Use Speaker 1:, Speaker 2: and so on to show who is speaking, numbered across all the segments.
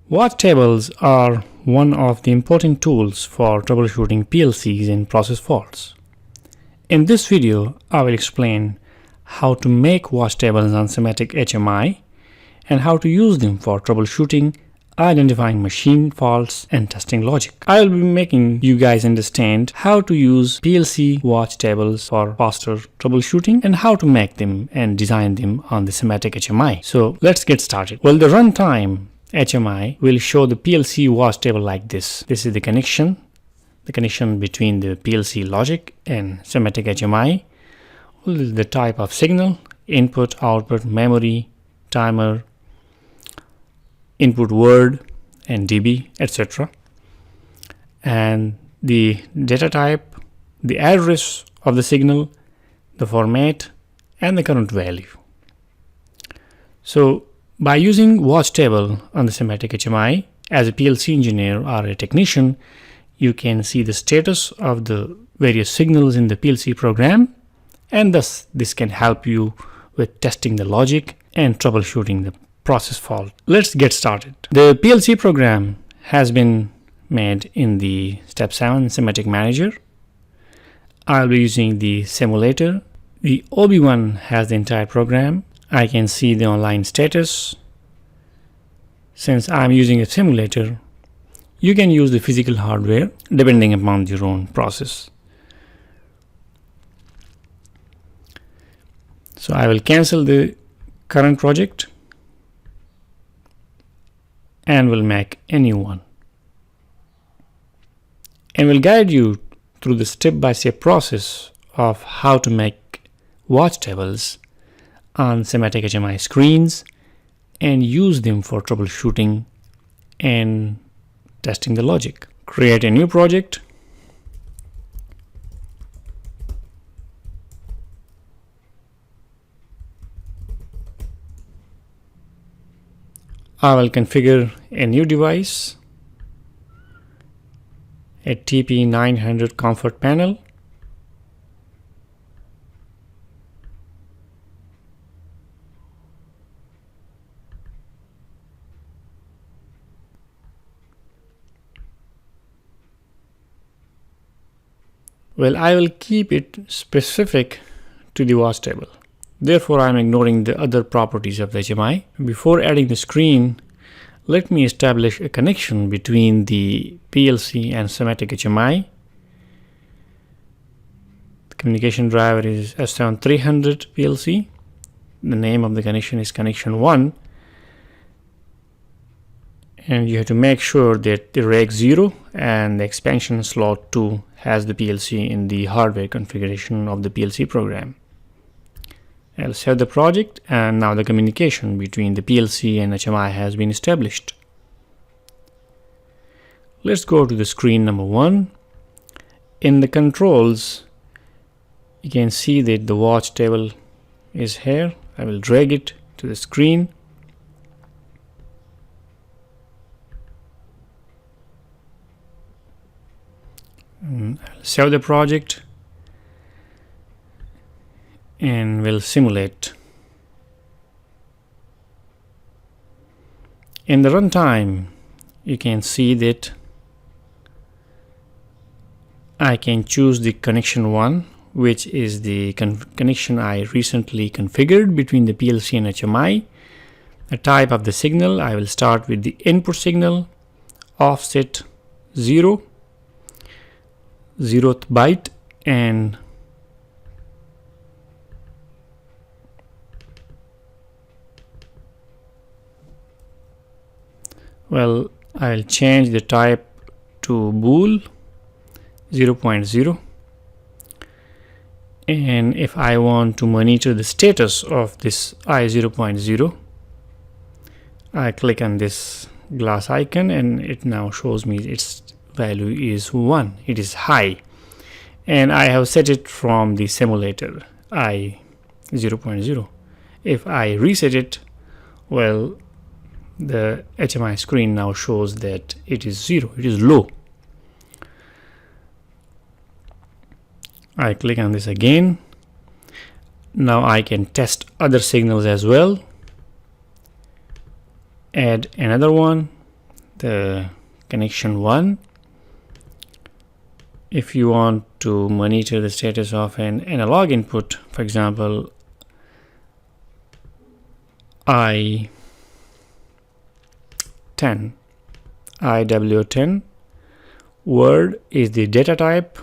Speaker 1: Watch tables are one of the important tools for troubleshooting PLCs and process faults. In this video, I will explain how to make watch tables on SIMATIC HMI and how to use them for troubleshooting, identifying machine faults, and testing logic. I will be making you guys understand how to use PLC watch tables for faster troubleshooting and how to make them and design them on the SIMATIC HMI. So let's get started. Well, the runtime HMI will show the PLC watch table like this. This is the connection between the PLC logic and SIMATIC HMI. The type of signal, input, output, memory, timer, input word and dB, etc. And the data type, the address of the signal, the format, and the current value. So by using watch table on the SIMATIC HMI, as a PLC engineer or a technician, you can see the status of the various signals in the PLC program, and thus this can help you with testing the logic and troubleshooting the process fault. Let's get started. The PLC program has been made in the step 7 SIMATIC Manager. I'll be using the simulator. The OB1 has the entire program. I can see the online status. Since I'm using a simulator, you can use the physical hardware depending upon your own process. So I will cancel the current project and will make a new one, and will guide you through the step-by-step process of how to make watch tables on SIMATIC HMI screens and use them for troubleshooting and testing the logic. Create a new project. I will configure a new device, a TP900 comfort panel. Well, I will keep it specific to the watch table. Therefore, I am ignoring the other properties of the HMI. Before adding the screen, let me establish a connection between the PLC and SIMATIC HMI. The communication driver is S7300 PLC. The name of the connection is connection 1. And you have to make sure that the reg 0 and the expansion slot 2 has the PLC in the hardware configuration of the PLC program. I'll save the project, and now the communication between the PLC and HMI has been established. Let's go to the screen number 1. In the controls, you can see that the watch table is here. I will drag it to the screen. I'll save the project and we'll simulate. In the runtime, you can see that I can choose the connection 1, which is the connection I recently configured between the PLC and HMI. The type of the signal, I will start with the input signal, offset 0, 0th byte, and well, I'll change the type to bool 0.0, and if I want to monitor the status of this I0.0, I click on this glass icon and it now shows me its value is 1. It is high, and I have set it from the simulator I0.0. If I reset it, well, the HMI screen now shows that it is 0, it is low. I click on this again. Now I can test other signals as well. Add another one, the connection 1. If you want to monitor the status of an analog input, for example, IW10, word is the data type,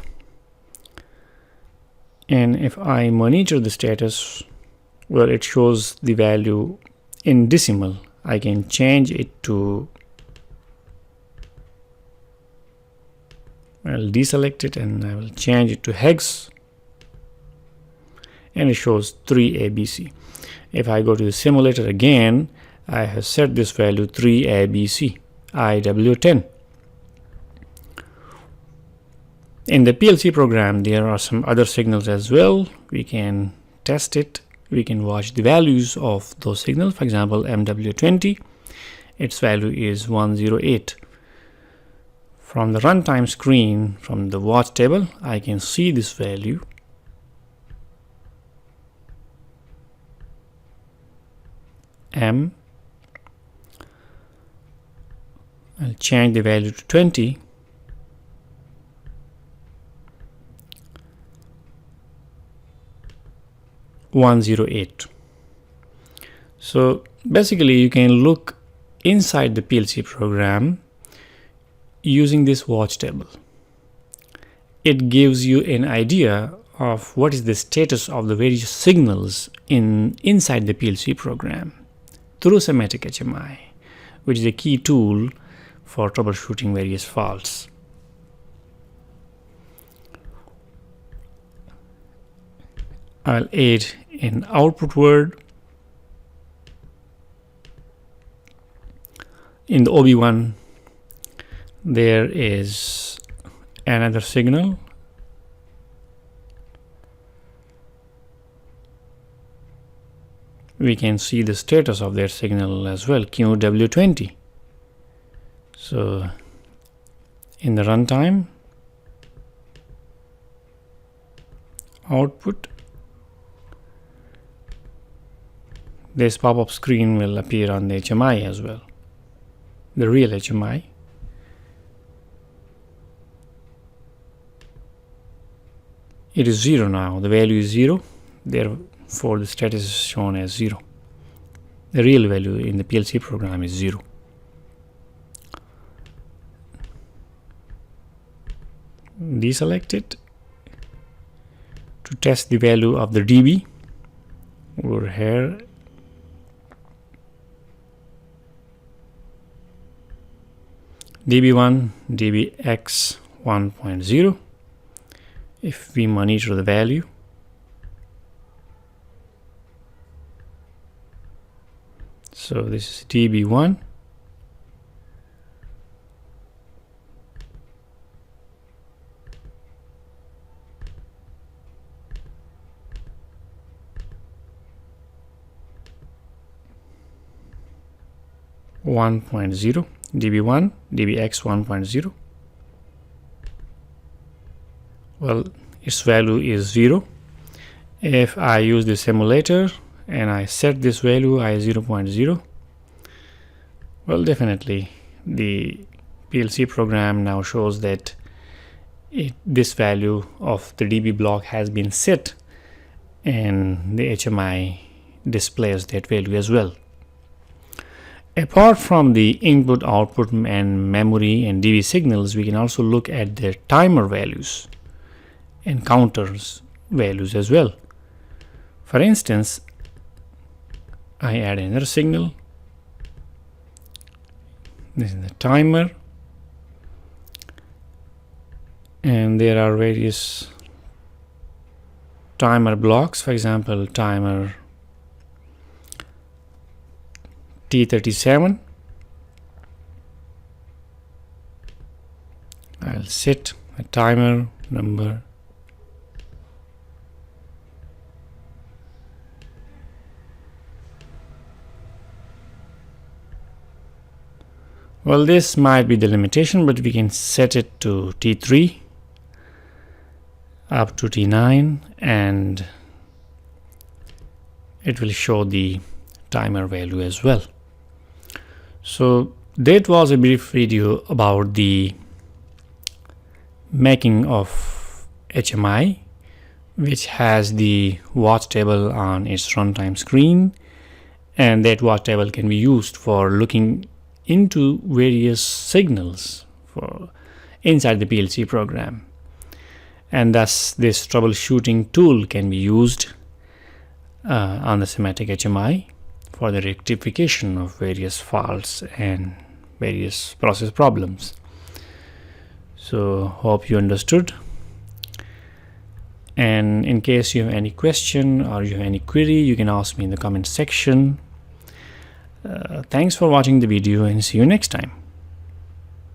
Speaker 1: and if I monitor the status, well, it shows the value in decimal. I can change it to, I'll deselect it and I will change it to hex, and it shows 3ABC. If I go to the simulator again, I have set this value 3ABC, IW10. In the PLC program, there are some other signals as well. We can test it. We can watch the values of those signals. For example, MW20, its value is 108. From the runtime screen, from the watch table, I can see this value. I'll change the value to 20. .108. So basically you can look inside the PLC program using this watch table. It gives you an idea of what is the status of the various signals inside the PLC program through SIMATIC HMI, which is a key tool for troubleshooting various faults. I'll add an output word. In the OB1, there is another signal. We can see the status of that signal as well, QW20. So in the runtime, output, this pop-up screen will appear on the HMI as well, the real HMI. It is 0 now. The value is 0. Therefore, the status is shown as 0. The real value in the PLC program is 0. Deselect it to test the value of the dB. Over here, dB1, dBx 1.0. If we monitor the value, so this is dB1, .0, dB1, dBx 1.0. Well, its value is 0. If I use the simulator and I set this value as 0.0, well, definitely the PLC program now shows that this value of the dB block has been set, and the HMI displays that value as well. Apart from the input, output, and memory and dB signals, we can also look at the timer values and counters values as well. For instance, I add another signal. This is the timer, and there are various timer blocks. For example, timer T37. I'll set a timer number . Well, this might be the limitation, but we can set it to T3 up to T9, and it will show the timer value as well. So that was a brief video about the making of HMI, which has the watch table on its runtime screen, and that watch table can be used for looking into various signals for inside the PLC program, and thus this troubleshooting tool can be used on the SIMATIC HMI for the rectification of various faults and various process problems. So hope you understood, and in case you have any question or you have any query, you can ask me in the comment section. Thanks for watching the video, and see you next time.